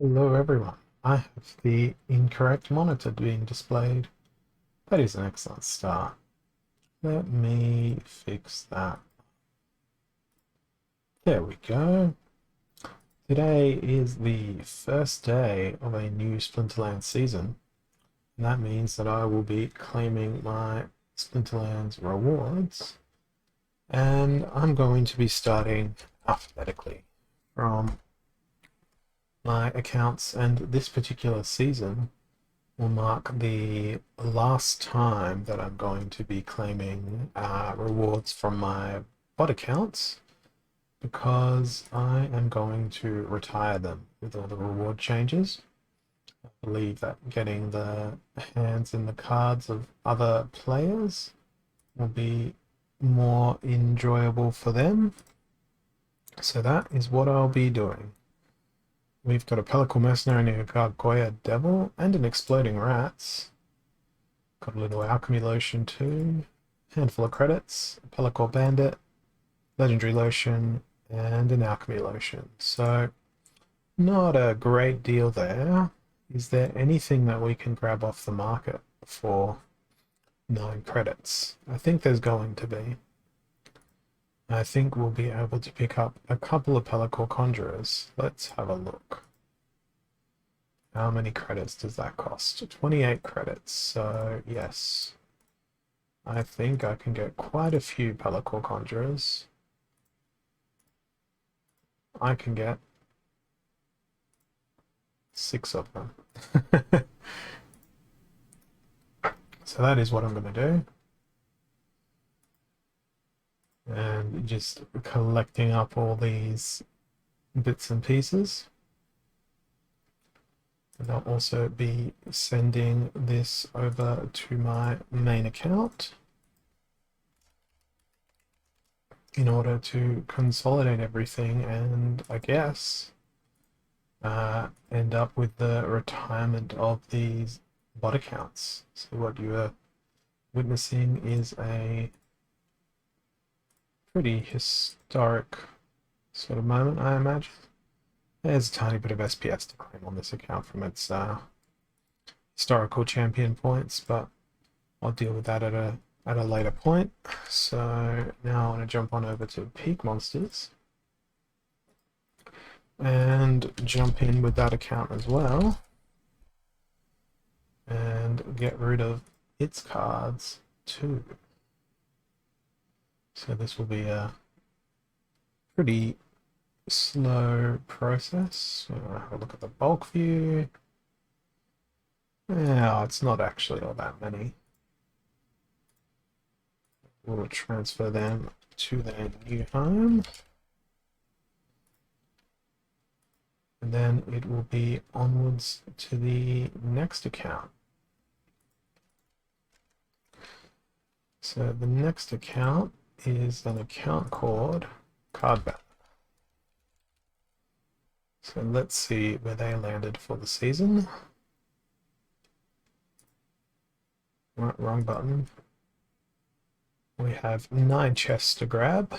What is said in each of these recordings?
Hello everyone. I have the incorrect monitor being displayed. That is an excellent start. Let me fix that. There we go. Today is the first day of a new Splinterlands season, and that means that I will be claiming my Splinterlands rewards, and I'm going to be starting alphabetically from my accounts, and this particular season will mark the last time that I'm going to be claiming rewards from my bot accounts because I am going to retire them with all the reward changes. I believe that getting the hands in the cards of other players will be more enjoyable for them. So that is what I'll be doing. We've got a Pellicle Mercenary, a Gargoyle Devil, and an Exploding Rats. Got a little alchemy lotion too. Handful of credits, a Pellicle Bandit, legendary lotion, and an alchemy lotion. So not a great deal there. Is there anything that we can grab off the market for 9 credits? I think there's going to be. I think we'll be able to pick up a couple of Pellicle Conjurers. Let's have a look. How many credits does that cost? 28 credits, so yes. I think I can get quite a few Pellicle Conjurers. I can get 6 of them. So that is what I'm going to do. And just collecting up all these bits and pieces. And I'll also be sending this over to my main account in order to consolidate everything and I guess end up with the retirement of these bot accounts. So what you are witnessing is a pretty historic sort of moment, I imagine. There's a tiny bit of SPS to claim on this account from its historical champion points, but I'll deal with that at a later point. So now I want to jump on over to Peak Monsters and jump in with that account as well and get rid of its cards too. So this will be a pretty slow process. Have a look at the bulk view. Yeah, it's not actually all that many. We'll transfer them to their new home. And then it will be onwards to the next account. So the next account is an account called Cardback. So let's see where they landed for the season. Wrong button. We have 9 chests to grab.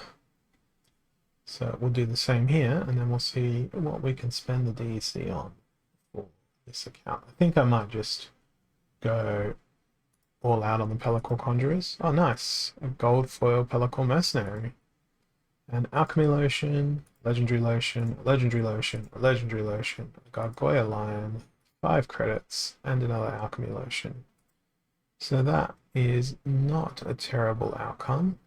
So we'll do the same here, and then we'll see what we can spend the DEC on for this account. I think I might just go all out on the Pellicle Conjurers. Oh, nice. A gold foil Pellicle Mercenary. An alchemy lotion, legendary lotion, legendary lotion, legendary lotion, a Gargoyle Lion, 5 credits, and another alchemy lotion. So that is not a terrible outcome.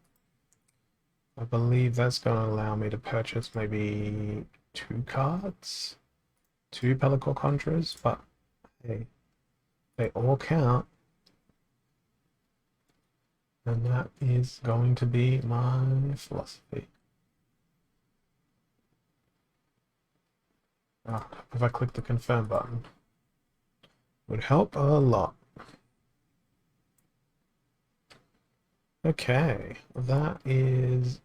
I believe that's going to allow me to purchase maybe 2 cards, 2 Pellicle Conjurers, but hey, they all count. And that is going to be my philosophy. If I click the confirm button, would help a lot. Okay, that is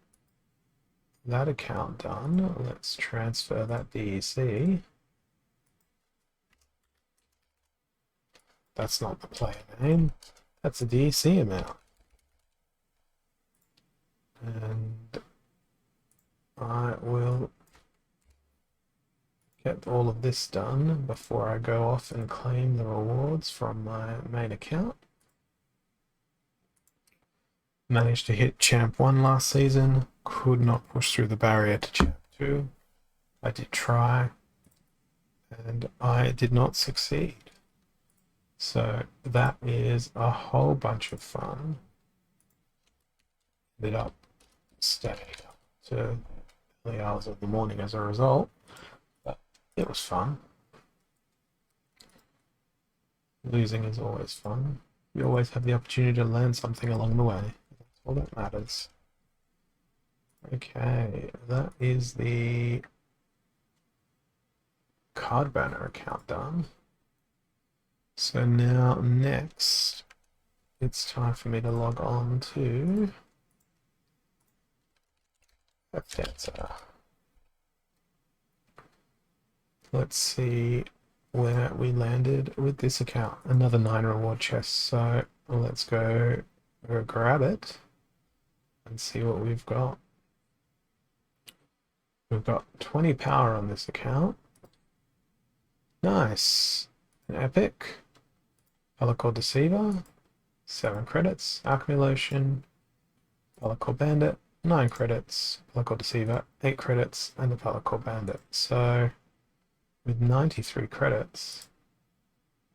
that account done. Let's transfer that DEC. That's not the player name. That's a DEC amount. And I will get all of this done before I go off and claim the rewards from my main account. Managed to hit Champ 1 last season, could not push through the barrier to Champ 2. I did try, and I did not succeed. So that is a whole bunch of fun. Ended up staying up to early hours of the morning as a result, but it was fun. Losing is always fun. You always have the opportunity to learn something along the way. That's all that matters. Okay, that is the card burner account done. So now next, it's time for me to log on to Data. Let's see where we landed with this account. Another 9 reward chests. So let's go grab it and see what we've got. We've got 20 power on this account. Nice. An epic. Pellicle Deceiver. 7 credits. Alchemy Lotion. Pellicle Bandit. 9 credits. Pellicle Deceiver. 8 credits. And the Pellicle Bandit. So with 93 credits,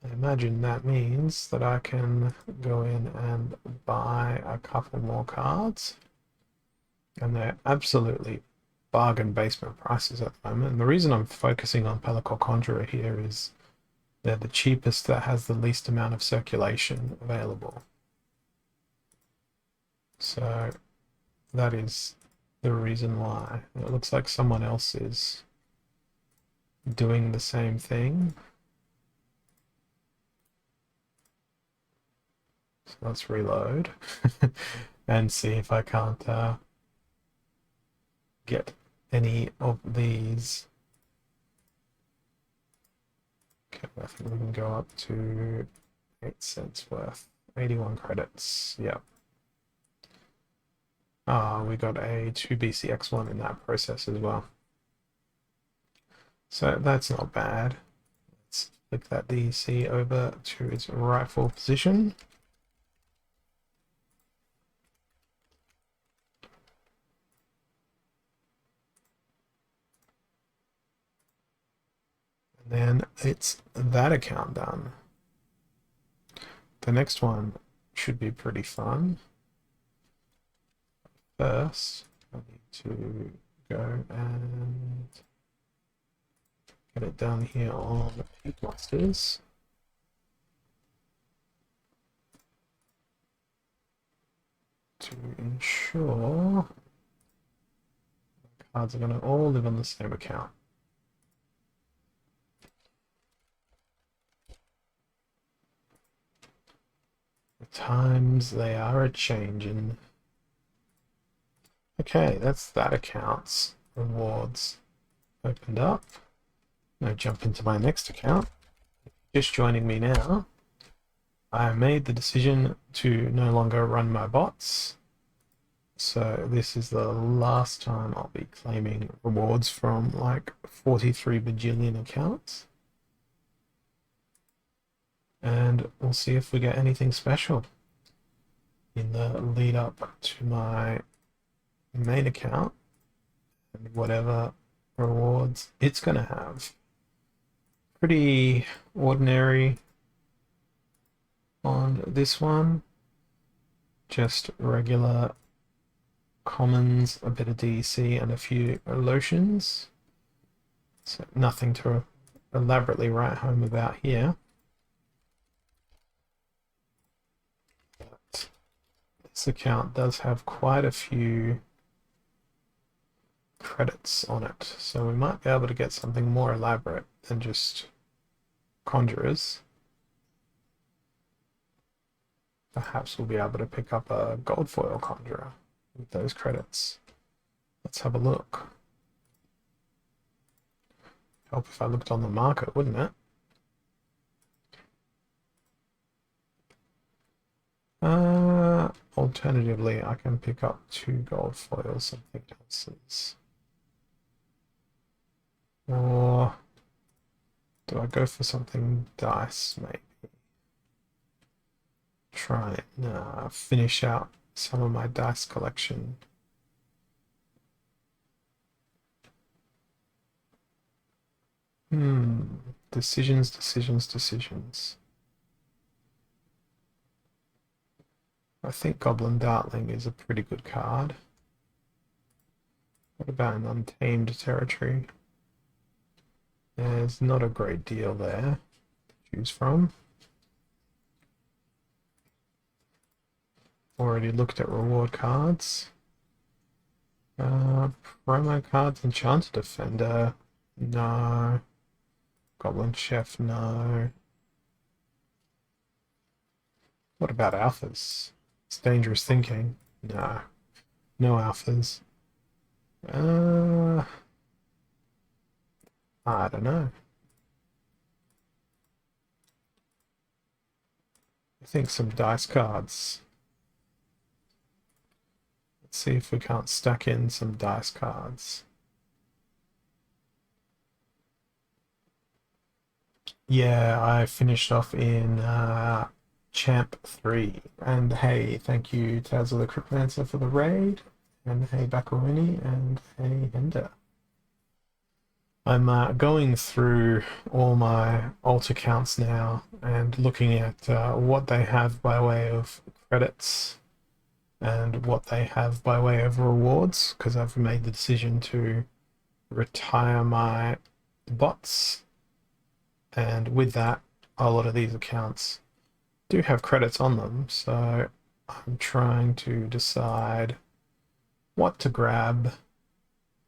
I imagine that means that I can go in and buy a couple more cards. And they're absolutely bargain basement prices at the moment. And the reason I'm focusing on Pellicle Conjurer here is they're the cheapest that has the least amount of circulation available. So that is the reason why. It looks like someone else is doing the same thing. So let's reload and see if I can't get any of these. Okay, I think we can go up to 8 cents worth. 81 credits. Yep. We got a 2BCX1 in that process as well. So that's not bad. Let's flick that DC over to its rightful position. And then it's that account done. The next one should be pretty fun. First, I need to go and get it down here on Peak Monsters. To ensure the cards are going to all live on the same account. The times they are a-changing. Okay, that's that account's rewards opened up. Now jump into my next account. Just joining me now, I made the decision to no longer run my bots. So this is the last time I'll be claiming rewards from like 43 bajillion accounts. And we'll see if we get anything special in the lead up to my main account and whatever rewards it's going to have. Pretty ordinary on this one. Just regular commons, a bit of DC, and a few lotions. So nothing to elaborately write home about here. But this account does have quite a few credits on it, so we might be able to get something more elaborate than just conjurers. Perhaps we'll be able to pick up a gold foil conjurer with those credits. Let's have a look. Help if I looked on the market, wouldn't it? Alternatively, I can pick up 2 gold foils, something else's. Or Do I go for something dice, maybe? Try and finish out some of my dice collection. Decisions, decisions, decisions. I think Goblin Dartling is a pretty good card. What about an Untamed Territory? There's not a great deal there to choose from. Already looked at reward cards. Promo cards, Enchanted Defender, no. Goblin Chef, no. What about alphas? It's dangerous thinking. No. No alphas. I don't know. I think some dice cards. Let's see if we can't stack in some dice cards. Yeah, I finished off in Champ 3. And hey, thank you Tales of the Cryptmancer for the raid. And hey Bakurini, and hey Hender. I'm going through all my alt accounts now and looking at what they have by way of credits and what they have by way of rewards, because I've made the decision to retire my bots, and with that a lot of these accounts do have credits on them, so I'm trying to decide what to grab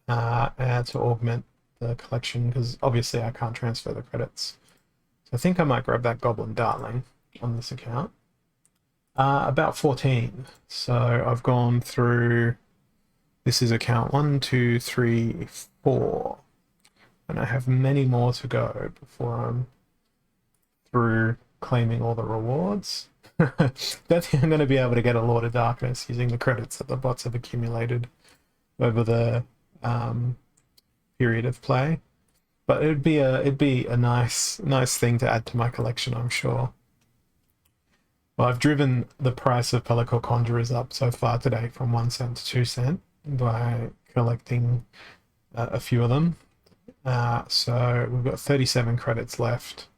and to augment the collection, because obviously I can't transfer the credits. So I think I might grab that Goblin Dartling on this account. About 14. So I've gone through, this is account 1, 2, 3, 4. And I have many more to go before I'm through claiming all the rewards. Don't think I'm going to be able to get a Lord of Darkness using the credits that the bots have accumulated over the period of play, but it'd be a nice thing to add to my collection, I'm sure. Well, I've driven the price of Pellicle Conjurers up so far today from 1 cent to 2 cent by collecting a few of them. So we've got 37 credits left.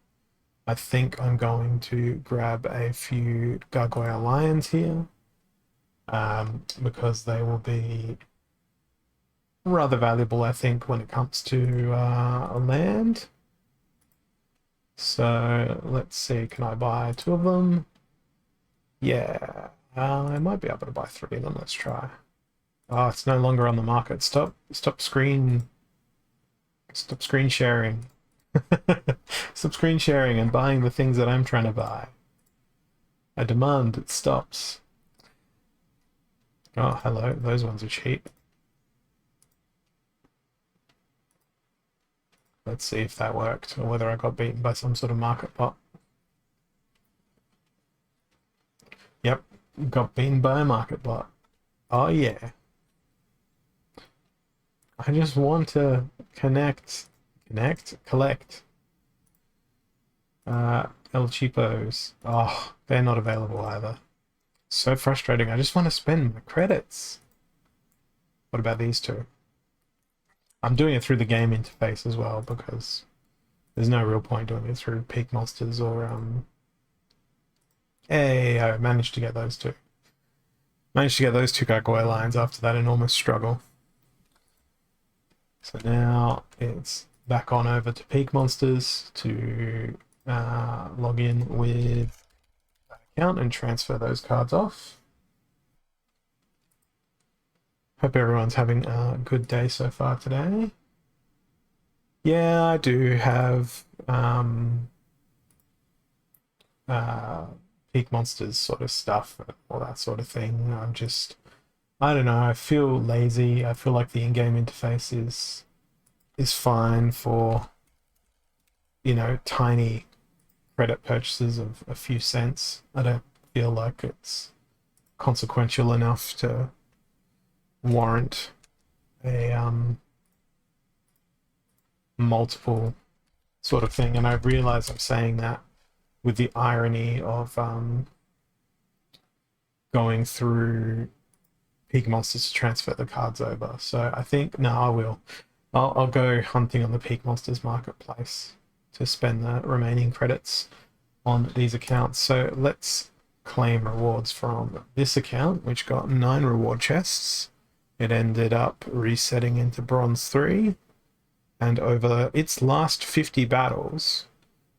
I think I'm going to grab a few Gargoyle Lions here, because they will be rather valuable, I think, when it comes to a land. So let's see, can I buy 2 of them? Yeah, I might be able to buy 3 of them. Let's try. Oh, it's no longer on the market. Stop screen sharing. Stop screen sharing and buying the things that I'm trying to buy. I demand it stops. Oh, hello. Those ones are cheap. Let's see if that worked, or whether I got beaten by some sort of market bot. Yep, got beaten by a market bot. Oh yeah. I just want to collect. El Cheapos. Oh, they're not available either. So frustrating. I just want to spend my credits. What about these 2? I'm doing it through the game interface as well, because there's no real point doing it through Peak Monsters or Hey, I managed to get those 2. Managed to get those 2 Gargoyle Lions after that enormous struggle. So now it's back on over to Peak Monsters to log in with that account and transfer those cards off. Hope everyone's having a good day so far today. Yeah, I do have Peak Monsters sort of stuff, all that sort of thing. I don't know, I feel lazy. I feel like the in-game interface is fine for, you know, tiny credit purchases of a few cents. I don't feel like it's consequential enough to warrant a multiple sort of thing. And I realize I'm saying that with the irony of going through Peak Monsters to transfer the cards over. So I think, no, I will. I'll go hunting on the Peak Monsters marketplace to spend the remaining credits on these accounts. So let's claim rewards from this account, which got 9 reward chests. It ended up resetting into Bronze 3. And over its last 50 battles,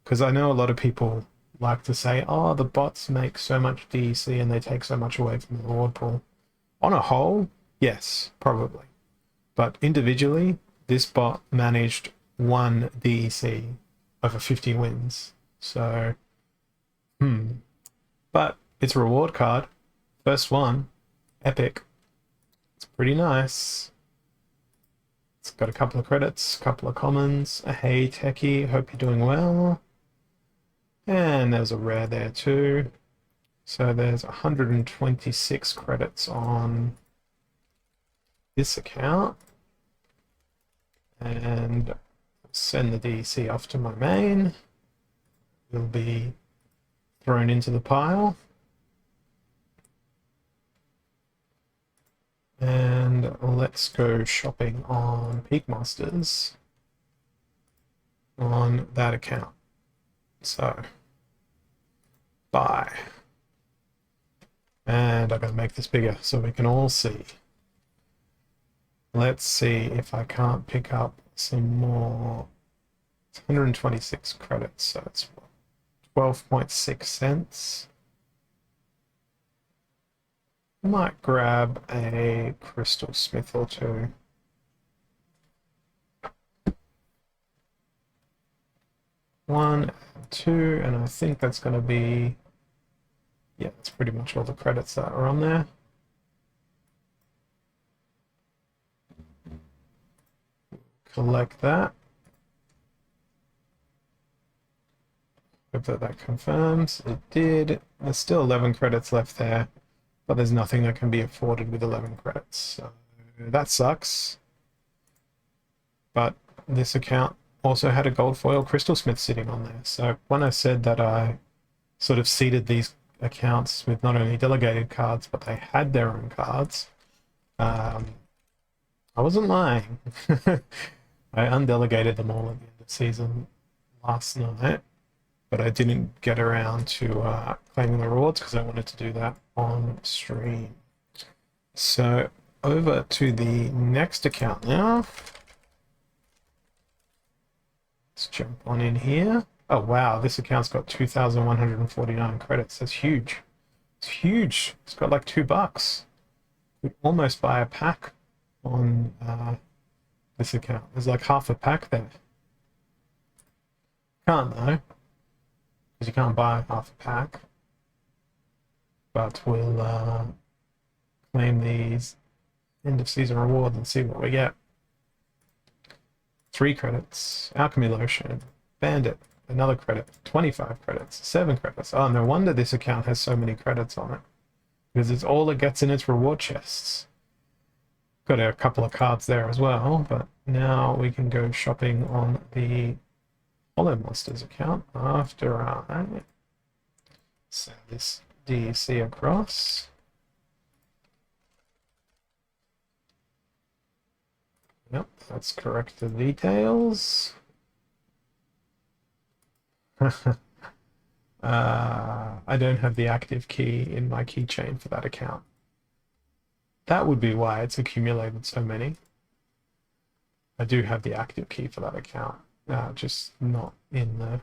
because I know a lot of people like to say, oh, the bots make so much DEC and they take so much away from the reward pool. On a whole, yes, probably. But individually, this bot managed 1 DEC over 50 wins. So, But its reward card, first one, epic. It's pretty nice. It's got a couple of credits, a couple of commons. Hey, techie, hope you're doing well. And there's a rare there too. So there's 126 credits on this account. And send the DEC off to my main. It'll be thrown into the pile. And let's go shopping on Peak Monsters on that account. So, buy. And I'm going to make this bigger so we can all see. Let's see if I can't pick up some more. It's 126 credits, so it's 12.6 cents. I might grab a crystal smith or two. One, two, and I think that's going to be, yeah, that's pretty much all the credits that are on there. Collect that. Hope that confirms. It did. There's still 11 credits left there, but there's nothing that can be afforded with 11 credits. So that sucks. But this account also had a gold foil crystal smith sitting on there. So when I said that I sort of seeded these accounts with not only delegated cards, but they had their own cards, I wasn't lying. I undelegated them all at the end of season last night, but I didn't get around to claiming the rewards because I wanted to do that on stream. So over to the next account now. Let's jump on in here. Oh wow, this account's got 2,149 credits. That's huge. It's huge. It's got like $2. Could almost buy a pack on this account. There's like half a pack there. Can't though, because you can't buy half a pack. But we'll claim these end of season rewards and see what we get. 3 credits, alchemy lotion, bandit, another credit, 25 credits, 7 credits. Oh, no wonder this account has so many credits on it, because it's all it gets in its reward chests. Got a couple of cards there as well, but now we can go shopping on the Hollow Monsters account after I send this DEC across. Yep, that's correct. The details. I don't have the active key in my keychain for that account. That would be why it's accumulated so many. I do have the active key for that account, just not in the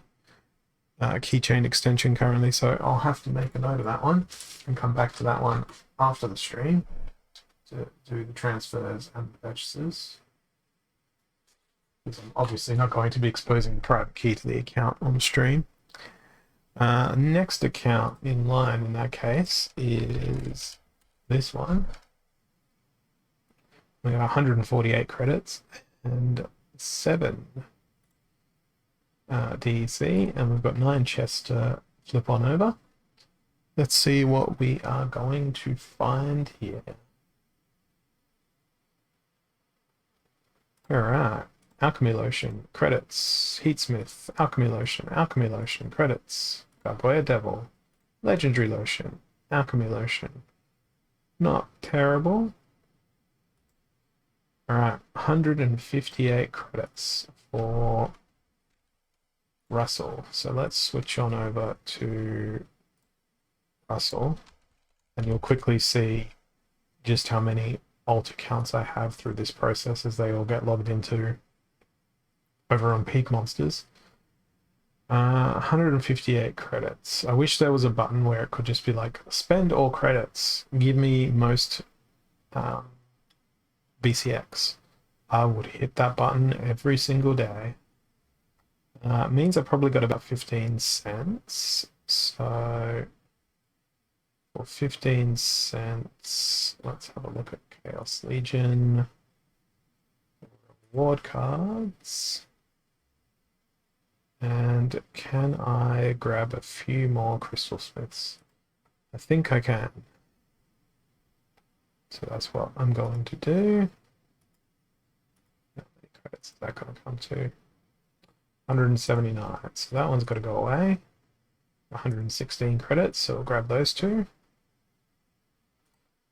keychain extension currently, so I'll have to make a note of that one and come back to that one after the stream to do the transfers and the purchases. I'm obviously not going to be exposing the private key to the account on the stream. Next account in line in that case is this one. We got 148 credits and 7 DEC, and we've got 9 chests to flip on over. Let's see what we are going to find here. All right. alchemy lotion, credits, heatsmith, alchemy lotion, credits, Gargoyle Devil, legendary lotion, alchemy lotion. Not terrible. Alright, 158 credits for Russell. So let's switch on over to Russell, and you'll quickly see just how many alt accounts I have through this process as they all get logged into over on Peak Monsters. 158 credits. I wish there was a button where it could just be like, spend all credits, give me most BCX. I would hit that button every single day. It means I probably got about 15 cents. So for 15 cents, let's have a look at Chaos Legion. Reward cards. And can I grab a few more Crystal Smiths? I think I can. So that's what I'm going to do. How many credits is that going to come to? 179. So that one's got to go away. 116 credits, so we'll grab those two.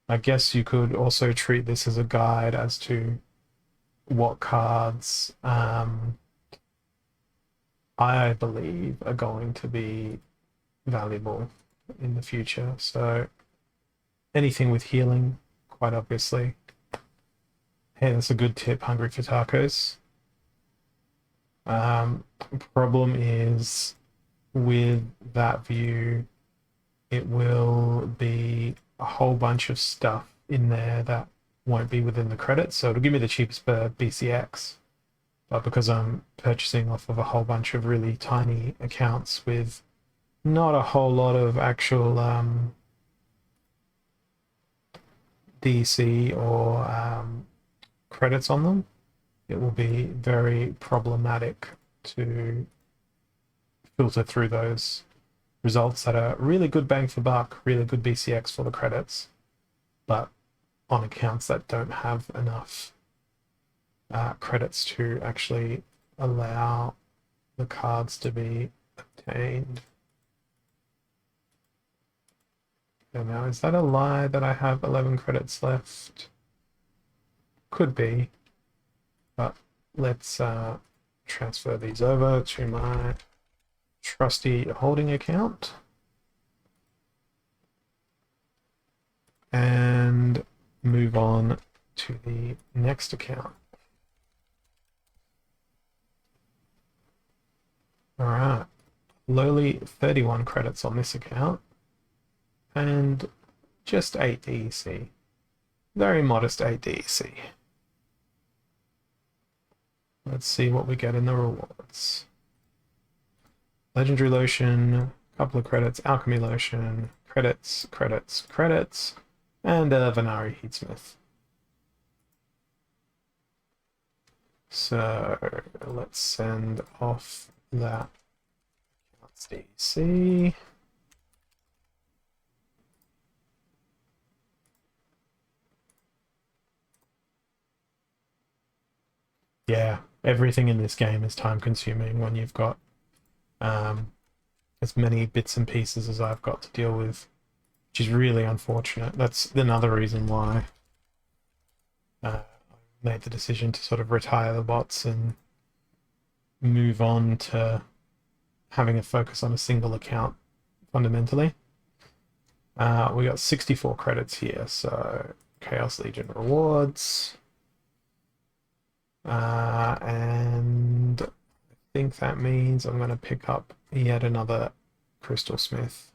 I guess you could also treat this as a guide as to what cards I believe are going to be valuable in the future. So anything with healing, quite obviously. Hey, that's a good tip, hungry for tacos. Problem is with that view, it will be a whole bunch of stuff in there that won't be within the credits. So it'll give me the cheapest per BCX. But because I'm purchasing off of a whole bunch of really tiny accounts with not a whole lot of actual DC or credits on them, it will be very problematic to filter through those results that are really good bang for buck, really good BCX for the credits, but on accounts that don't have enough credits to actually allow the cards to be obtained. Okay, now is that a lie that I have 11 credits left? Could be, but let's transfer these over to my trusty holding account and move on to the next account. All right, lowly 31 credits on this account and just 8 DEC. Very modest 8 DEC. Let's see what we get in the rewards. Legendary lotion, couple of credits, alchemy lotion, credits, and Venari Heatsmith. So let's send off that DC. Yeah, everything in this game is time consuming when you've got as many bits and pieces as I've got to deal with, which is really unfortunate. That's another reason why I made the decision to sort of retire the bots and move on to having a focus on a single account fundamentally. We got 64 credits here, so Chaos Legion rewards. And I think that means I'm going to pick up yet another Crystal Smith.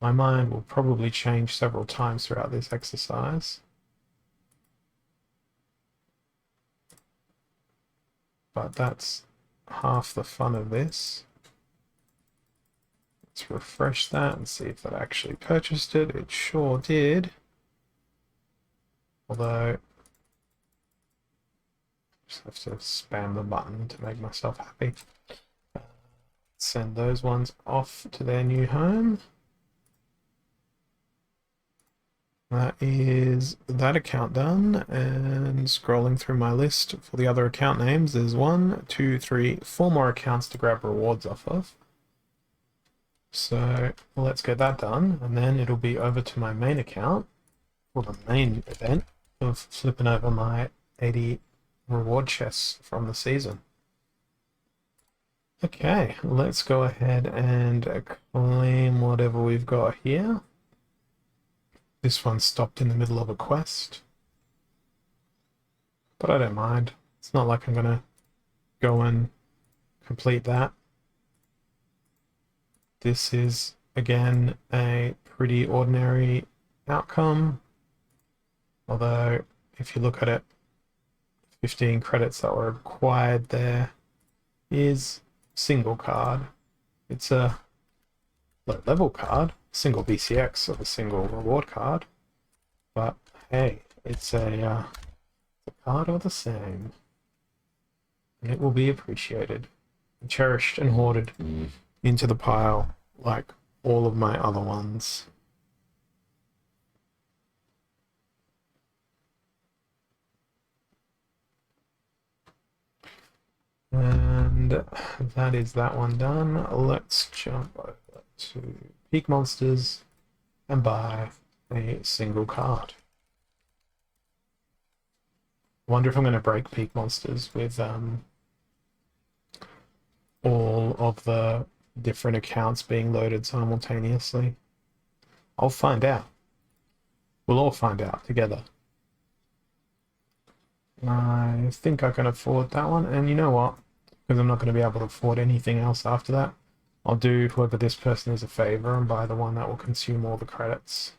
My mind will probably change several times throughout this exercise. But that's half the fun of this. Let's refresh that and see if that actually purchased it. It sure did. Although, just have to spam the button to make myself happy. Send those ones off to their new home. That is that account done, and scrolling through my list for the other account names, there's 1, 2, 3, 4 more accounts to grab rewards off of. So let's get that done, and then it'll be over to my main account for the main event of flipping over my 80 reward chests from the season. Okay, let's go ahead and claim whatever we've got here. This one stopped in the middle of a quest, but I don't mind. It's not like I'm gonna go and complete that. This is, again, a pretty ordinary outcome, although if you look at it, 15 credits that were required there is single card. It's a low level card, single BCX of a single reward card, but hey, it's a card all the same, and it will be appreciated, cherished, and hoarded into the pile like all of my other ones. And that is that one done. Let's jump over to Peak Monsters and buy a single card. I wonder if I'm going to break Peak Monsters with all of the different accounts being loaded simultaneously. I'll find out. We'll all find out together. I think I can afford that one, and you know what? Because I'm not going to be able to afford anything else after that, I'll do whoever this person is a favor and buy the one that will consume all the credits.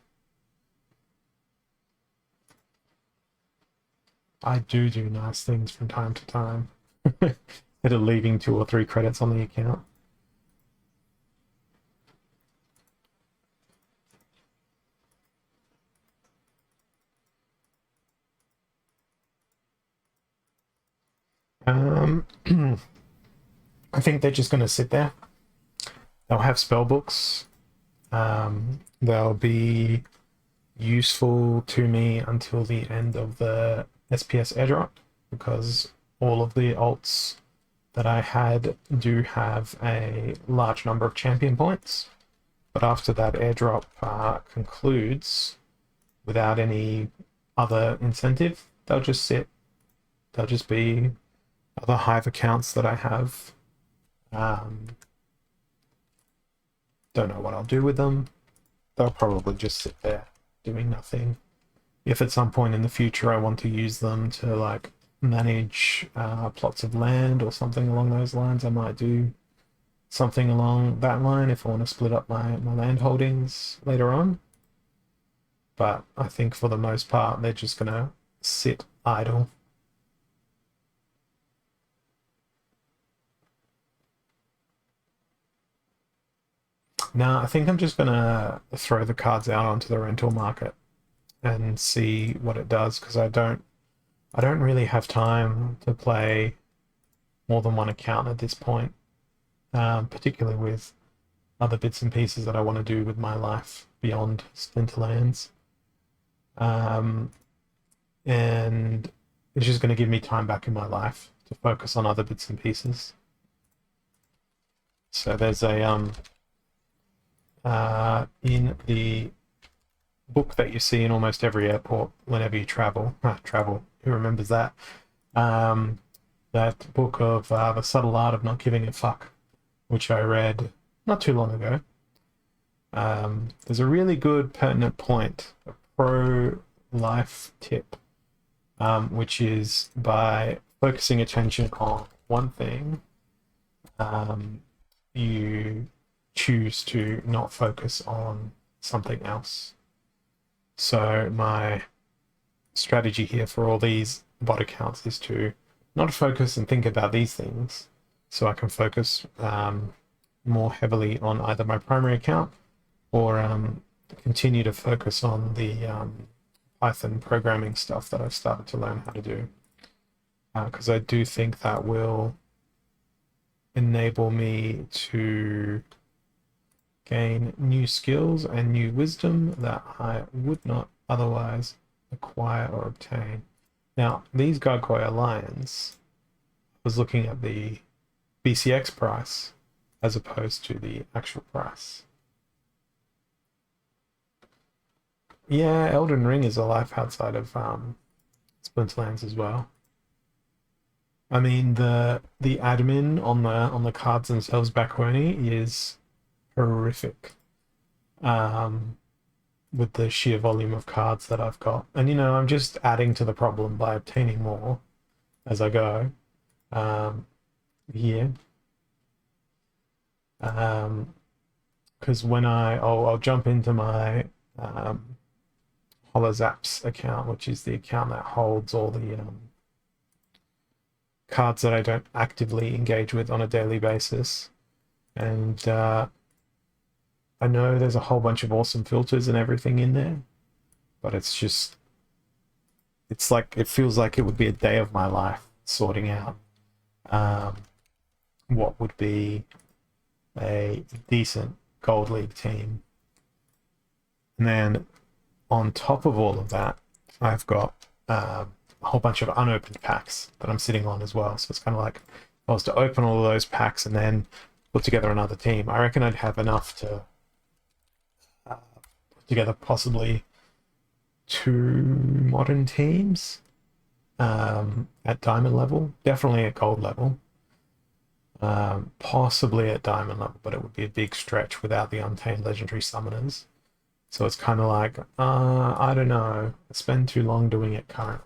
I do nice things from time to time. Instead of leaving 2 or 3 credits on the account. I think they're just going to sit there. They'll have spell books. They'll be useful to me until the end of the SPS airdrop, because all of the alts that I had do have a large number of champion points. But after that airdrop concludes, without any other incentive, they'll just sit. They'll just be other Hive accounts that I have. Don't know what I'll do with them. They'll probably just sit there doing nothing. If at some point in the future I want to use them to like manage plots of land or something along those lines, I might do something along that line if I want to split up my land holdings later on. But I think for the most part they're just gonna sit idle. Now I think I'm just gonna throw the cards out onto the rental market and see what it does, because I don't really have time to play more than one account at this point, particularly with other bits and pieces that I want to do with my life beyond Splinterlands. And it's just going to give me time back in my life to focus on other bits and pieces. So there's a in the book that you see in almost every airport whenever you travel, who remembers that? That book of The Subtle Art of Not Giving a Fuck, which I read not too long ago. There's a really good pertinent point, a pro-life tip, which is by focusing attention on one thing, you choose to not focus on something else. So my strategy here for all these bot accounts is to not focus and think about these things, so I can focus more heavily on either my primary account or continue to focus on the Python programming stuff that I've started to learn how to do, because I do think that will enable me to gain new skills and new wisdom that I would not otherwise acquire or obtain. Now, these Gargoyle Lions, I was looking at the BCX price as opposed to the actual price. Yeah, Elden Ring is a life outside of Splinterlands as well. I mean, the admin on the cards themselves back Horny is horrific. Um, with the sheer volume of cards that I've got. And I'm just adding to the problem by obtaining more as I go. Here. Because when I'll jump into my Holozaps account, which is the account that holds all the cards that I don't actively engage with on a daily basis. And I know there's a whole bunch of awesome filters and everything in there, but it's like, it feels like it would be a day of my life sorting out what would be a decent Gold League team. And then on top of all of that, I've got a whole bunch of unopened packs that I'm sitting on as well. So it's kind of like if I was to open all of those packs and then put together another team, I reckon I'd have enough to put together possibly 2 modern teams at diamond level, definitely at gold level, possibly at diamond level, but it would be a big stretch without the untamed legendary summoners. So it's kind of like, I don't know, I spend too long doing it currently.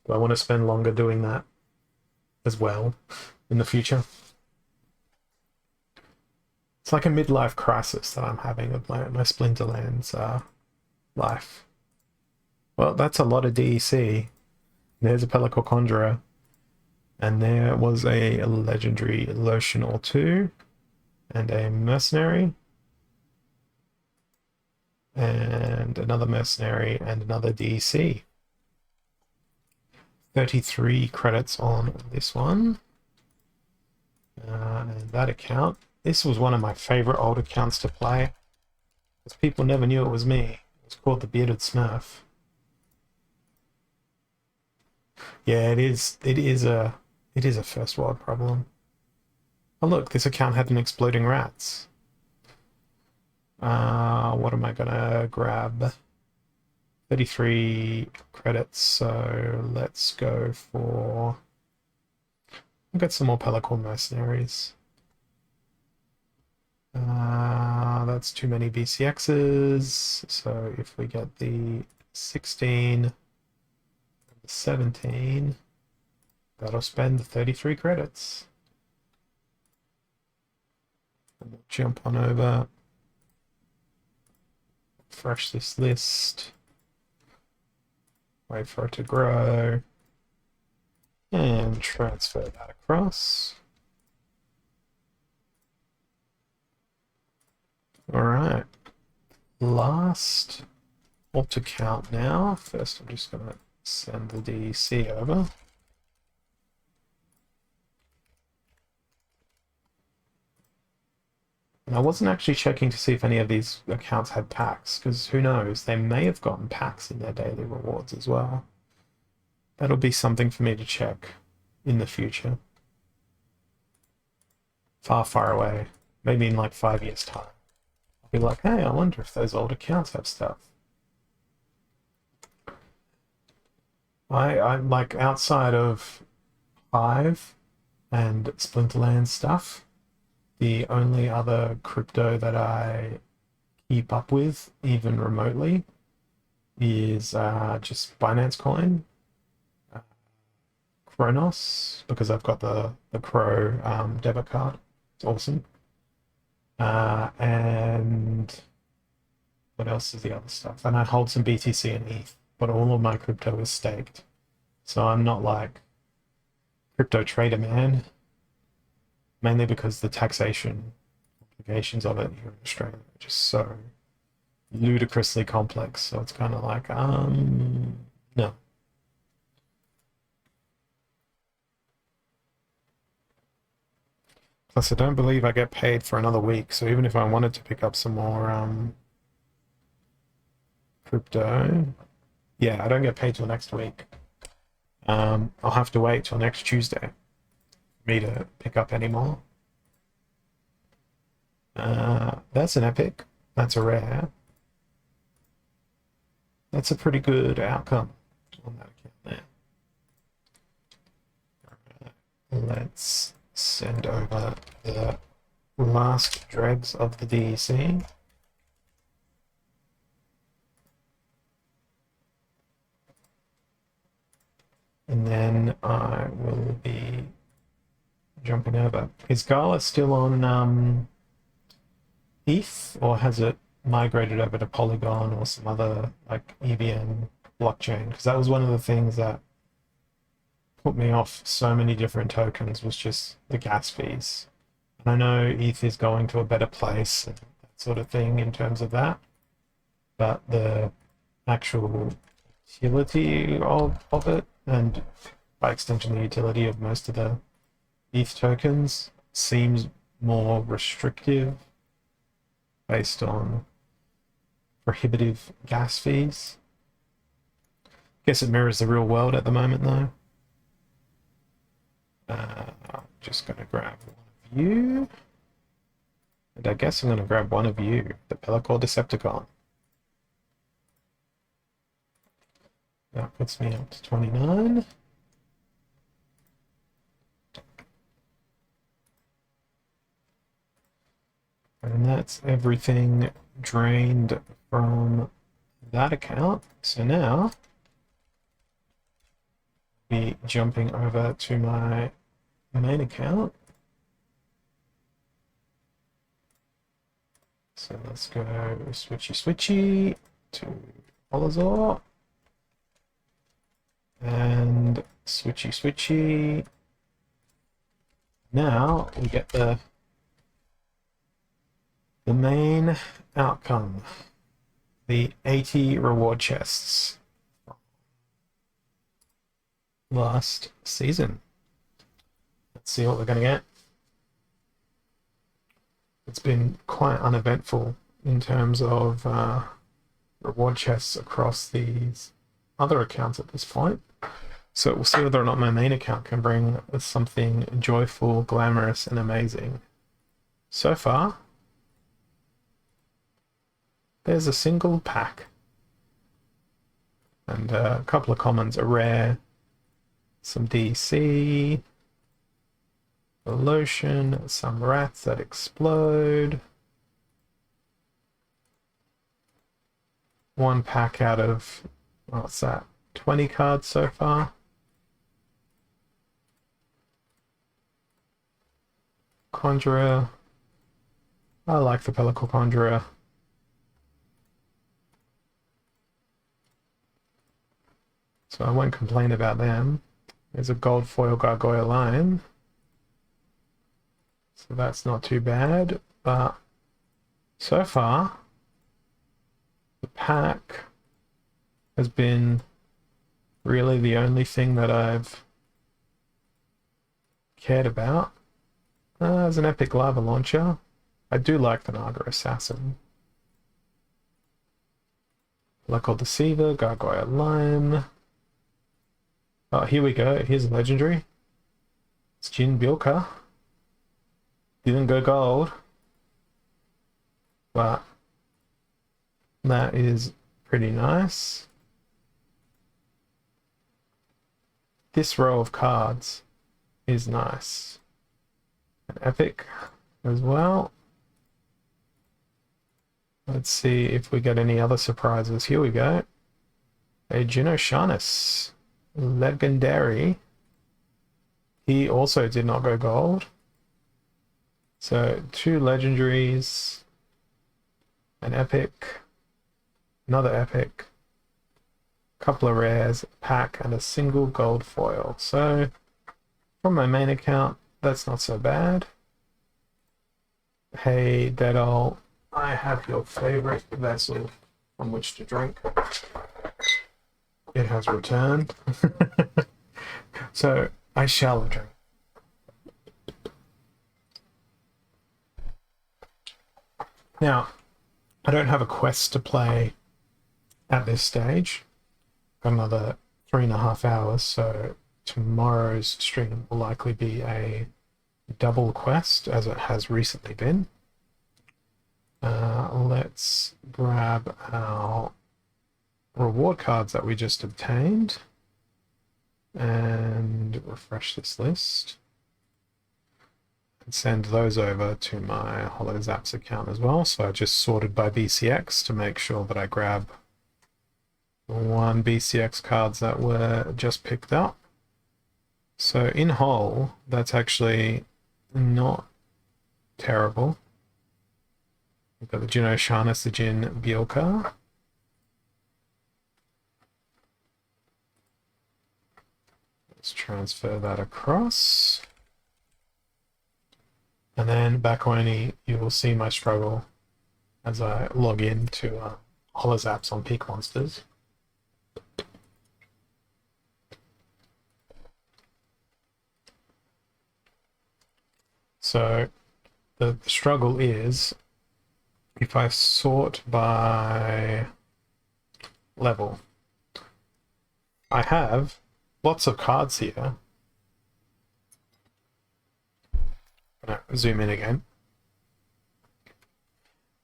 Do I want to spend longer doing that as well in the future? It's like a midlife crisis that I'm having with my Splinterlands life. Well, that's a lot of DEC. There's a Pellicle Conjurer. And there was a legendary Lotion or 2. And a Mercenary. And another Mercenary and another DEC. 33 credits on this one. And that account. This was one of my favorite old accounts to play. Because people never knew it was me. It was called the Bearded Smurf. Yeah, it is a first world problem. Oh look, this account had an exploding rats. What am I gonna grab? 33 credits, so let's go for... I'll get some more Pellicle Mercenaries. That's too many BCXs, so if we get the 16, the 17, that'll spend the 33 credits. And we'll jump on over, refresh this list, wait for it to grow, and transfer that across. All right, last alt account now. First, I'm just going to send the DEC over. And I wasn't actually checking to see if any of these accounts had packs, because who knows, they may have gotten packs in their daily rewards as well. That'll be something for me to check in the future. Far, far away. Maybe in like 5 years' time. I'll be like, hey, I wonder if those old accounts have stuff. I like, outside of Hive and Splinterlands stuff, the only other crypto that I keep up with, even remotely, is just Binance Coin, Kronos, because I've got the Crow debit card. It's awesome. And what else is the other stuff? And I hold some BTC and ETH, but all of my crypto is staked. So I'm not like crypto trader man, mainly because the taxation implications of it here in Australia are just so ludicrously complex. So it's kind of like, no. Plus, I don't believe I get paid for another week. So even if I wanted to pick up some more crypto, Yeah, I don't get paid till next week. I'll have to wait till next Tuesday for me to pick up any more. That's an epic. That's a rare. That's a pretty good outcome on that account there. Let's send over the last dregs of the DEC. And then I will be jumping over. Is Gala still on ETH, or has it migrated over to Polygon or some other like EVM blockchain? Because that was one of the things that put me off so many different tokens, was just the gas fees. And I know ETH is going to a better place and that sort of thing in terms of that, but the actual utility of it, and by extension the utility of most of the ETH tokens, seems more restrictive based on prohibitive gas fees. Guess it mirrors the real world at the moment though. I'm just gonna grab one of you, and I guess I'm gonna grab one of you, the Pelacor Decepticon. That puts me up to 29. And that's everything drained from that account. So now, be jumping over to my main account. So let's go switchy to Olazor. And switchy. Now we get the main outcome, the 80 reward chests last season. Let's see what we're going to get. It's been quite uneventful in terms of reward chests across these other accounts at this point. So we'll see whether or not my main account can bring something joyful, glamorous, and amazing. So far, there's a single pack. And a couple of commons, a rare, some DC, a lotion, some rats that explode. One pack out of, what's that, 20 cards so far. Conjurer. I like the Pelacor Conjurer. So I won't complain about them. There's a gold foil Gargoyle Lion. So that's not too bad, but so far the pack has been really the only thing that I've cared about. There's an epic lava launcher. I do like the Naga Assassin. Local Deceiver, Gargoyle Lion. Oh, here we go. Here's a legendary. It's Jin Bilka. Didn't go gold, but that is pretty nice. This row of cards is nice. An epic as well. Let's see if we get any other surprises. Here we go. A Juno Sharnus. Legendary. He also did not go gold. So 2 legendaries, an epic, another epic, a couple of rares, a pack, and a single gold foil. So from my main account, that's not so bad. Hey Deadol, I have your favorite vessel from which to drink. It has returned. So I shall drink. Now, I don't have a quest to play at this stage, got another 3.5 hours, so tomorrow's stream will likely be a double quest, as it has recently been. Let's grab our reward cards that we just obtained and refresh this list and send those over to my HoloZaps account as well. So I just sorted by BCX to make sure that I grab the 1 BCX cards that were just picked up. So in whole, that's actually not terrible. We've got the Jin Oshanis, the Jin Bielka. Let's transfer that across. And then back only, you will see my struggle as I log in to HoloZaps on Peak Monsters. So the struggle is, if I sort by level, I have lots of cards here. Zoom in again.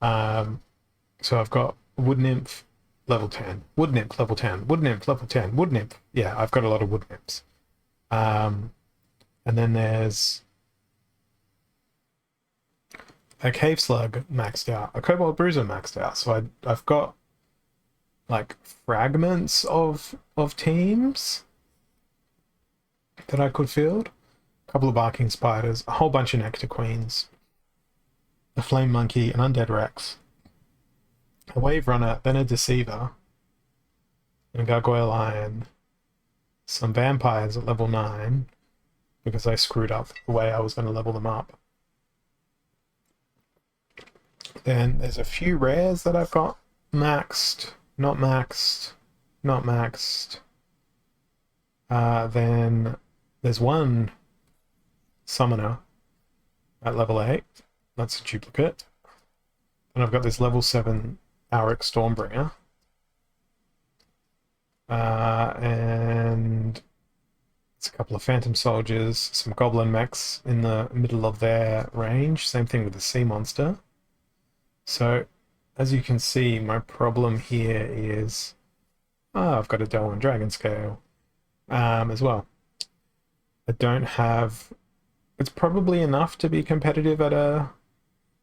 So I've got Wood Nymph level 10, Wood Nymph level 10, Wood Nymph level 10, Wood Nymph. Yeah, I've got a lot of Wood Nymphs. And then there's a Cave Slug maxed out, a Cobalt Bruiser maxed out. So I've got like fragments of teams that I could field. A couple of Barking Spiders, a whole bunch of Nectar Queens, a Flame Monkey, an Undead Rex, a Wave Runner, then a Deceiver, and a Gargoyle Lion, some Vampires at level 9, because I screwed up the way I was going to level them up. Then there's a few rares that I've got maxed, not maxed, not maxed. Then there's one Summoner at level 8. That's a duplicate. And I've got this level 7 Auric Stormbringer. And it's a couple of Phantom Soldiers, some Goblin Mechs in the middle of their range. Same thing with the Sea Monster. So, as you can see, my problem here is I've got a Delwyn Dragon Scale as well. I don't have... It's probably enough to be competitive at a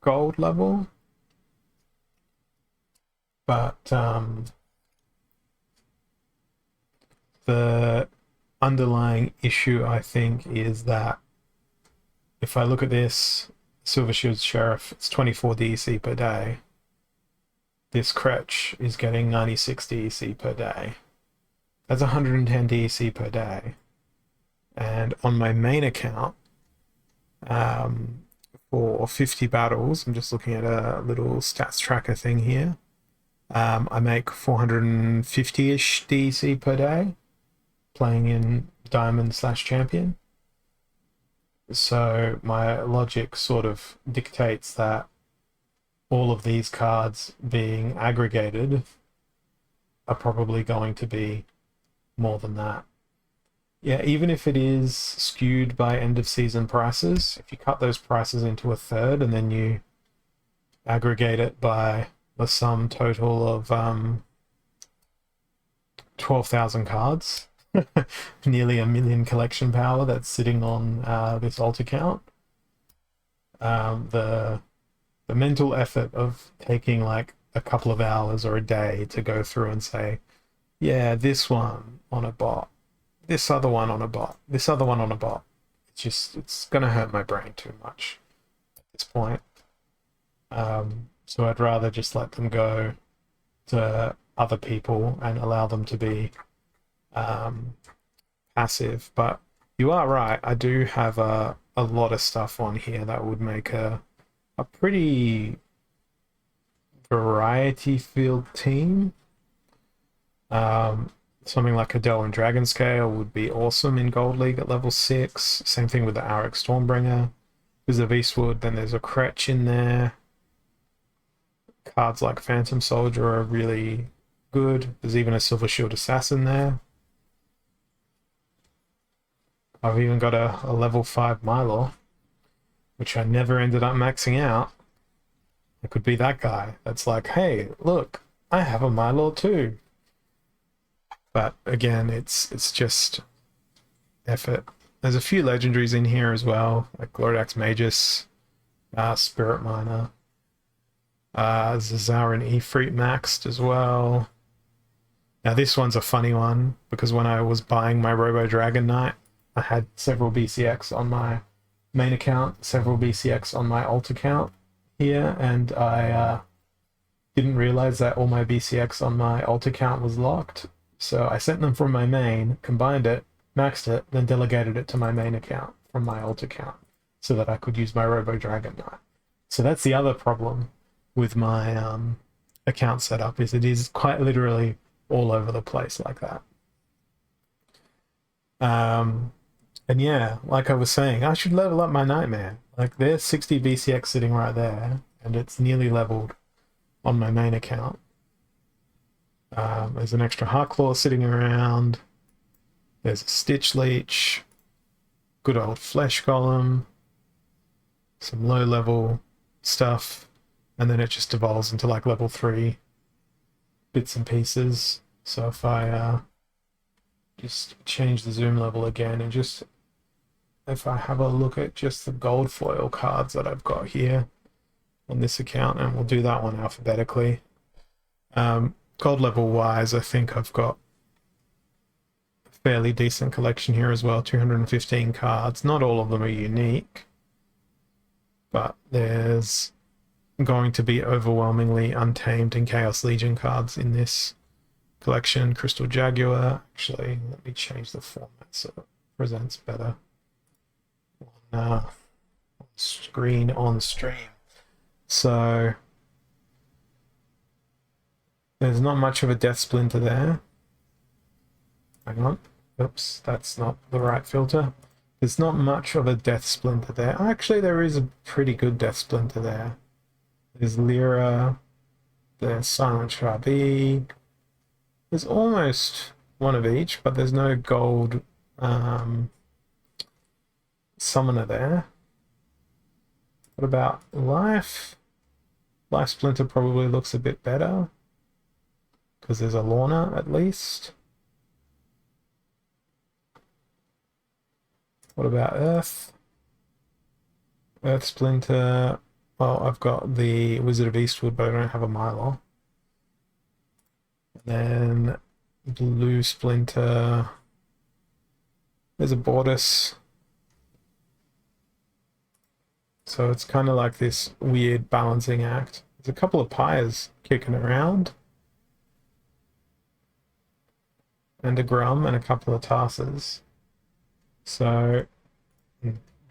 gold level, but the underlying issue, I think, is that if I look at this Silver Shield Sheriff, it's 24 DEC per day. This Cretch is getting 96 DEC per day. That's 110 DEC per day. And on my main account, for 50 battles, I'm just looking at a little stats tracker thing here. I make 450-ish DEC per day playing in Diamond/Champion. So my logic sort of dictates that all of these cards being aggregated are probably going to be more than that. Yeah, even if it is skewed by end of season prices, if you cut those prices into a third and then you aggregate it by the sum total of 12,000 cards, nearly 1 million collection power that's sitting on this alt account, the mental effort of taking like a couple of hours or a day to go through and say, yeah, this one on a bot, this other one on a bot, this other one on a bot. It's gonna hurt my brain too much at this point. So I'd rather just let them go to other people and allow them to be passive. But you are right, I do have a lot of stuff on here that would make a pretty variety filled team. Something like a Delwyn Dragon Scale would be awesome in Gold League at level 6. Same thing with the Auric Stormbringer. Wizard of Eastwood, then there's a Cretch in there. Cards like Phantom Soldier are really good. There's even a Silver Shield Assassin there. I've even got a level 5 Mylor, which I never ended up maxing out. I could be that guy that's like, hey, look, I have a Mylor too. But again, it's just effort. There's a few legendaries in here as well, like Glordax Magus, Spirit Miner, Zazaran Ifrit maxed as well. Now this one's a funny one, because when I was buying my Robo Dragon Knight, I had several BCX on my main account, several BCX on my alt account here, and I didn't realize that all my BCX on my alt account was locked. So I sent them from my main, combined it, maxed it, then delegated it to my main account from my alt account so that I could use my Robo Dragon Knight. So that's the other problem with my account setup, is it is quite literally all over the place like that. And yeah, like I was saying, I should level up my Nightmare. Like, there's 60 BCX sitting right there, and it's nearly leveled on my main account. There's an extra Heartclaw sitting around. There's a Stitch Leech, good old Flesh Golem, some low-level stuff, and then it just devolves into like level 3 bits and pieces. So if I just change the zoom level again, and just if I have a look at just the gold foil cards that I've got here on this account, and we'll do that one alphabetically. Gold level wise, I think I've got a fairly decent collection here as well, 215 cards. Not all of them are unique, but there's going to be overwhelmingly Untamed and Chaos Legion cards in this collection. Crystal Jaguar, actually, let me change the format so it presents better on screen on stream. So there's not much of a Death Splinter there. Hang on. Oops, that's not the right filter. There's not much of a Death Splinter there. Actually, there is a pretty good Death Splinter there. There's Lyra. There's Silent Sharpie. There's almost one of each, but there's no gold summoner there. What about Life? Life Splinter probably looks a bit better, because there's a Lorna at least. What about Earth? Earth Splinter. Well, I've got the Wizard of Eastwood, but I don't have a Mylor. And then Blue Splinter. There's a Bordis. So it's kind of like this weird balancing act. There's a couple of Pyres kicking around, and a Grum, and a couple of Tarses. So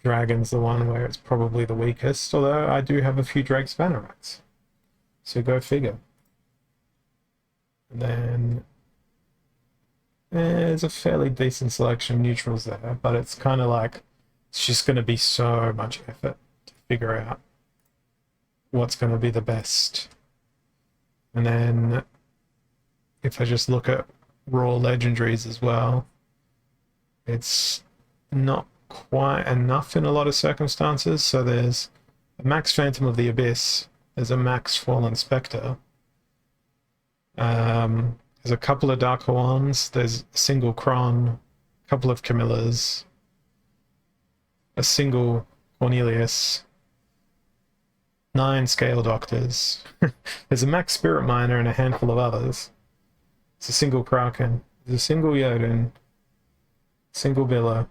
Dragon's the one where it's probably the weakest, although I do have a few Drake Spannerites. So go figure. And then there's a fairly decent selection of neutrals there, but it's kind of like, it's just going to be so much effort to figure out what's going to be the best. And then if I just look at raw legendaries as well, it's not quite enough in a lot of circumstances. So there's a max Phantom of the Abyss, there's a max Fallen Spectre, there's a couple of Dark Hawans, there's a single Kron, a couple of Camillas, a single Cornelius, 9 Scale Doctors. There's a max Spirit Miner and a handful of others. It's a single Kraken, there's a single Jotun, single Villa,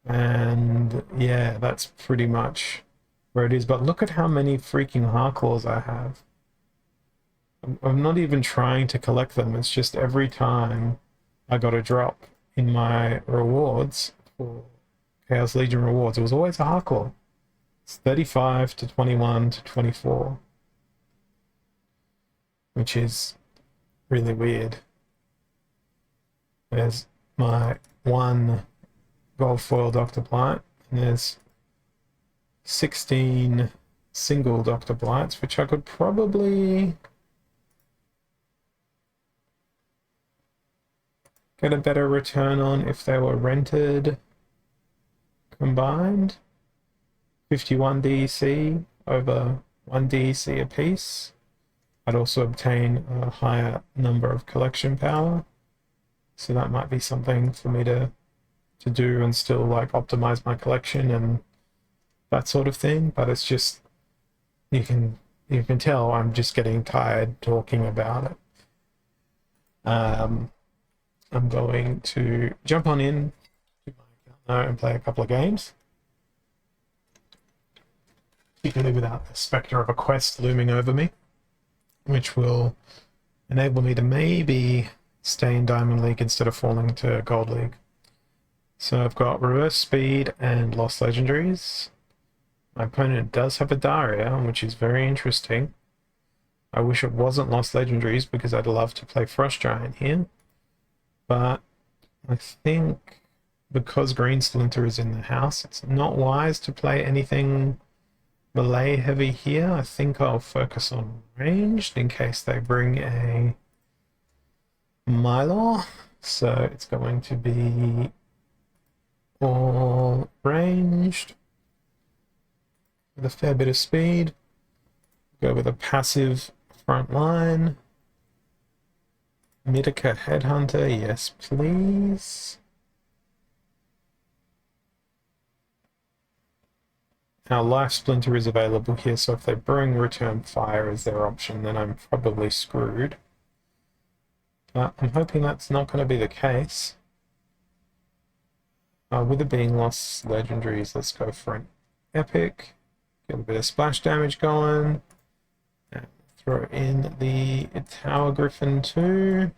and yeah, that's pretty much where it is. But look at how many freaking Heartclaws I have. I'm not even trying to collect them, it's just every time I got a drop in my rewards for Chaos Legion rewards, it was always a Heartclaw. It's 35 to 21 to 24, which is really weird. There's my one gold foil Dr. Blight, and there's 16 single Dr. Blights, which I could probably get a better return on if they were rented combined. 51 DEC over 1 DEC apiece. I'd also obtain a higher number of collection power. So that might be something for me to do and still like optimize my collection and that sort of thing. But it's just you can tell I'm just getting tired talking about it. I'm going to jump on in to my account now and play a couple of games, particularly without the spectre of a quest looming over me, which will enable me to maybe stay in Diamond League instead of falling to Gold League. So I've got reverse speed and lost legendaries. My opponent does have a Daria, which is very interesting. I wish it wasn't lost legendaries because I'd love to play Frost Giant here. But I think because Green Splinter is in the house, it's not wise to play anything melee heavy here. I think I'll focus on ranged in case they bring a Mylor. So it's going to be all ranged with a fair bit of speed. Go with a passive front line. Mitika Headhunter, yes please. Now Life Splinter is available here, so if they bring Return Fire as their option, then I'm probably screwed. But I'm hoping that's not going to be the case. With it being lost legendaries, let's go for an epic. Get a bit of splash damage going. And throw in the Tower Griffin too.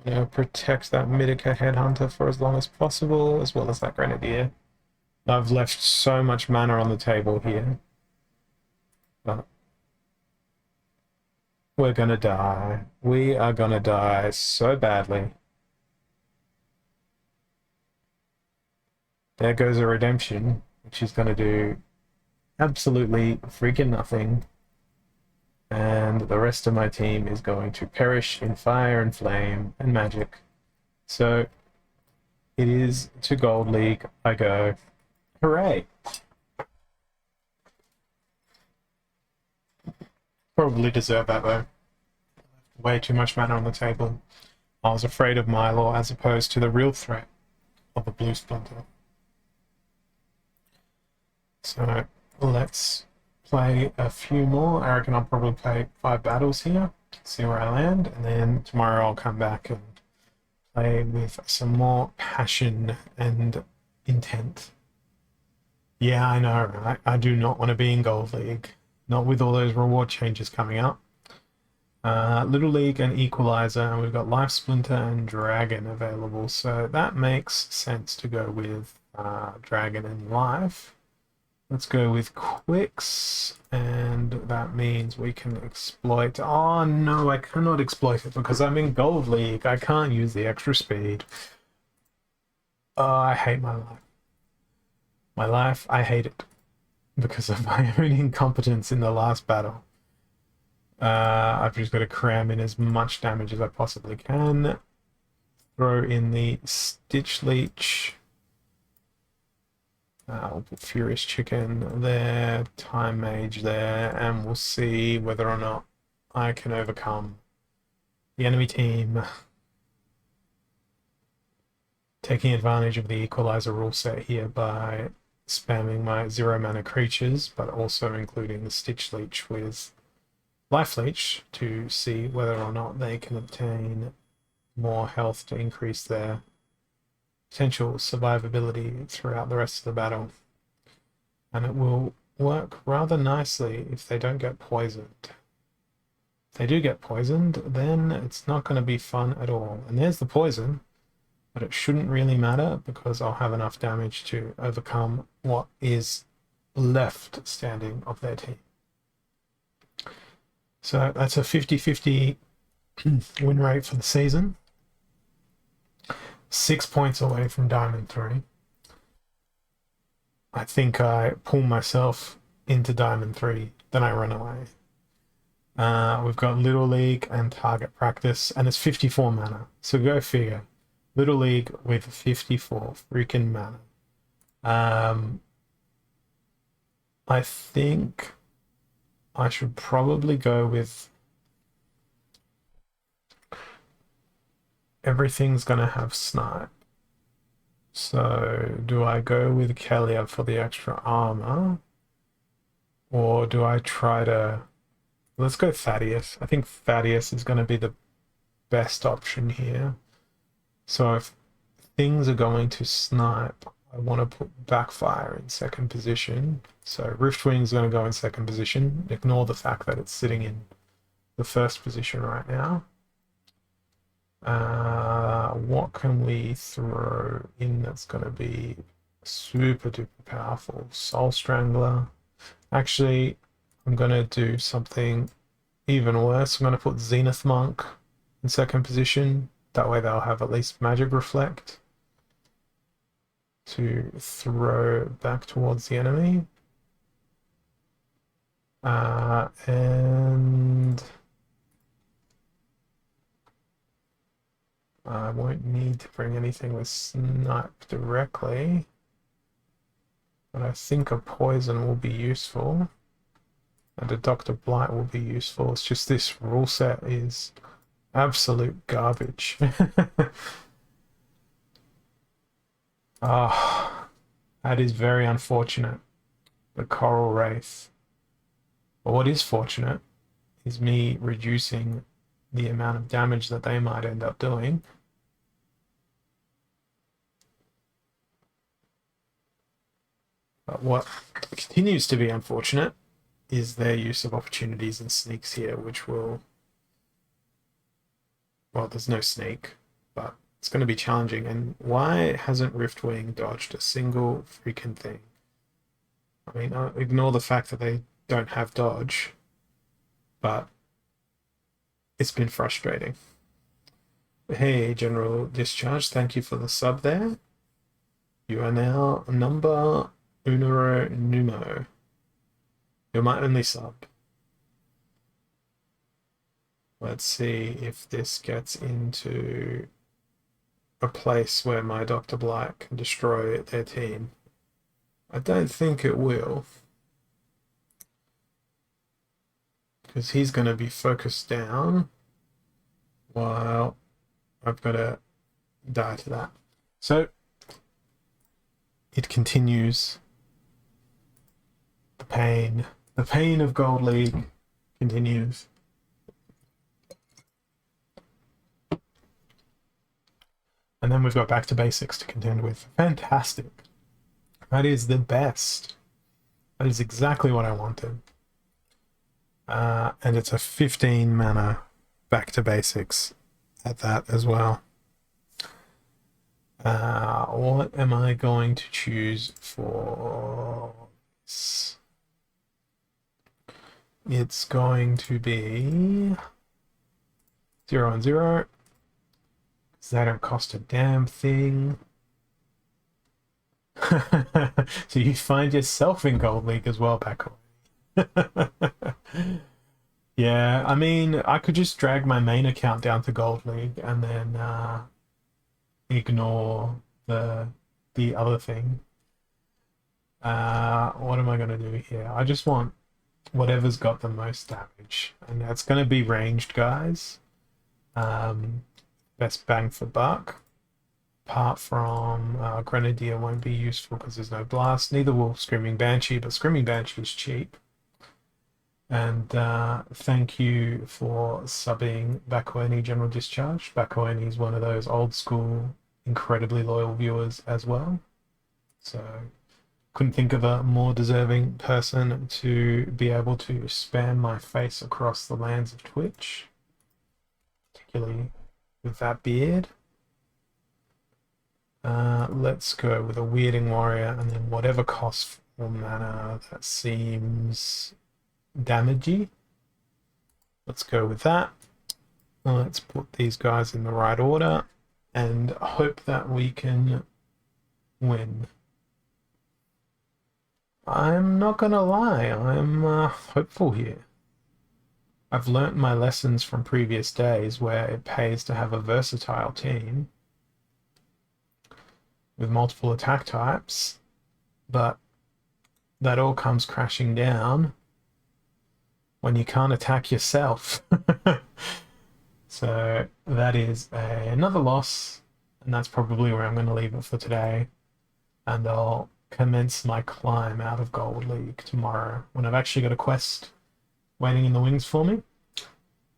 I'm going to protect that Mitika Headhunter for as long as possible, as well as that Grenadier. I've left so much mana on the table here. But we're gonna die. We are gonna die so badly. There goes a redemption, which is gonna do absolutely freaking nothing. And the rest of my team is going to perish in fire and flame and magic. So it is to Gold League I go. Hooray! Probably deserve that though. Way too much mana on the table. I was afraid of Mylor as opposed to the real threat of the Blue Splinter. So let's play a few more. I reckon I'll probably play 5 battles here, see where I land, and then tomorrow I'll come back and play with some more passion and intent. Yeah, I know, right? I do not want to be in Gold League. Not with all those reward changes coming up. Little League and Equalizer, and we've got Life Splinter and Dragon available, so that makes sense to go with Dragon and Life. Let's go with Quicks, and that means we can exploit... Oh no, I cannot exploit it because I'm in Gold League. I can't use the extra speed. Oh, I hate my life. My life, I hate it because of my own incompetence in the last battle. I've just got to cram in as much damage as I possibly can. Throw in the Stitch Leech. I'll put Furious Chicken there, Time Mage there, and we'll see whether or not I can overcome the enemy team. Taking advantage of the Equalizer rule set here by spamming my 0 mana creatures, but also including the Stitch Leech with Life Leech to see whether or not they can obtain more health to increase their potential survivability throughout the rest of the battle. And it will work rather nicely if they don't get poisoned. If they do get poisoned, then it's not going to be fun at all. And there's the poison. But it shouldn't really matter because I'll have enough damage to overcome what is left standing of their team. So that's a 50-50 win rate for the season. 6 points away from Diamond 3. I think I pull myself into Diamond 3, then I run away. We've got Little League and Target Practice, and it's 54 mana. So go figure. Little League with 54 freaking mana. I think I should probably go with everything's gonna have snipe. So do I go with Kelia for the extra armor? Or do I try to... Let's go Thaddeus. I think Thaddeus is going to be the best option here. So if things are going to snipe, I want to put Backfire in second position. So Riftwing is going to go in second position. Ignore the fact that it's sitting in the first position right now. What can we throw in that's going to be super duper powerful? Soul Strangler. Actually, I'm going to do something even worse. I'm going to put Zenith Monk in second position. That way they'll have at least Magic Reflect to throw back towards the enemy. And I won't need to bring anything with Snipe directly. But I think a Poison will be useful. And a Dr. Blight will be useful. It's just this rule set is absolute garbage. Ah, that is very unfortunate. The Coral Wraith. But what is fortunate is me reducing the amount of damage that they might end up doing. But what continues to be unfortunate is their use of opportunities and sneaks here, which will... Well, there's no sneak, but it's going to be challenging. And why hasn't Riftwing dodged a single freaking thing? I mean, ignore the fact that they don't have dodge, but it's been frustrating. Hey, General Discharge, thank you for the sub there. You are now number unero numo. You're my only sub. Let's see if this gets into a place where my Dr. Blight can destroy their team. I don't think it will, because he's going to be focused down while I've got to die to that. So it continues. The pain of Gold League continues. And then we've got back to basics to contend with. Fantastic. That is the best. That is exactly what I wanted. And it's a 15 mana back to basics at that as well. What am I going to choose for this? It's going to be 0 and 0. Because they don't cost a damn thing. So you find yourself in Gold League as well, back away. Yeah, I mean, I could just drag my main account down to Gold League and then ignore the other thing. What am I going to do here? I just want whatever's got the most damage, and that's going to be ranged, guys. Best bang for buck. Apart from Grenadier won't be useful because there's no blast. Neither will Screaming Banshee, but Screaming Banshee is cheap. And thank you for subbing Bakoeni General Discharge. Bakoeni is one of those old school, incredibly loyal viewers as well. So couldn't think of a more deserving person to be able to spam my face across the lands of Twitch, particularly with that beard. Let's go with a Weirding Warrior and then whatever costs for mana that seems damagey. Let's go with that. Let's put these guys in the right order and hope that we can win. I'm not gonna lie, I'm hopeful here. I've learnt my lessons from previous days where it pays to have a versatile team with multiple attack types, but that all comes crashing down when you can't attack yourself. So that is another loss, and that's probably where I'm going to leave it for today. And I'll commence my climb out of Gold League tomorrow when I've actually got a quest waiting in the wings for me.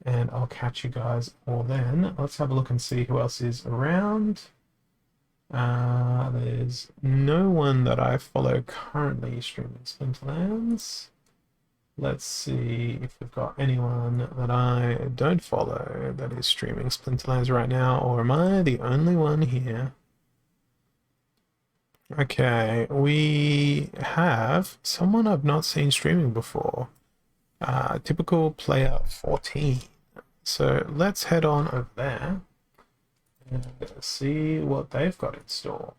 And I'll catch you guys all then. Let's have a look and see who else is around. There's no one that I follow currently streaming Splinterlands. Let's see if we've got anyone that I don't follow that is streaming Splinterlands right now, or am I the only one here? Okay, we have someone I've not seen streaming before. Typical player 14. So let's head on over there and see what they've got in store.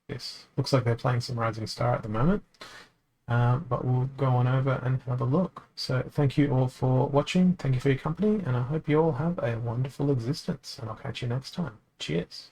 This looks like they're playing some Rising Star at the moment. But we'll go on over and have a look. So thank you all for watching. Thank you for your company, and I hope you all have a wonderful existence, and I'll catch you next time. Cheers.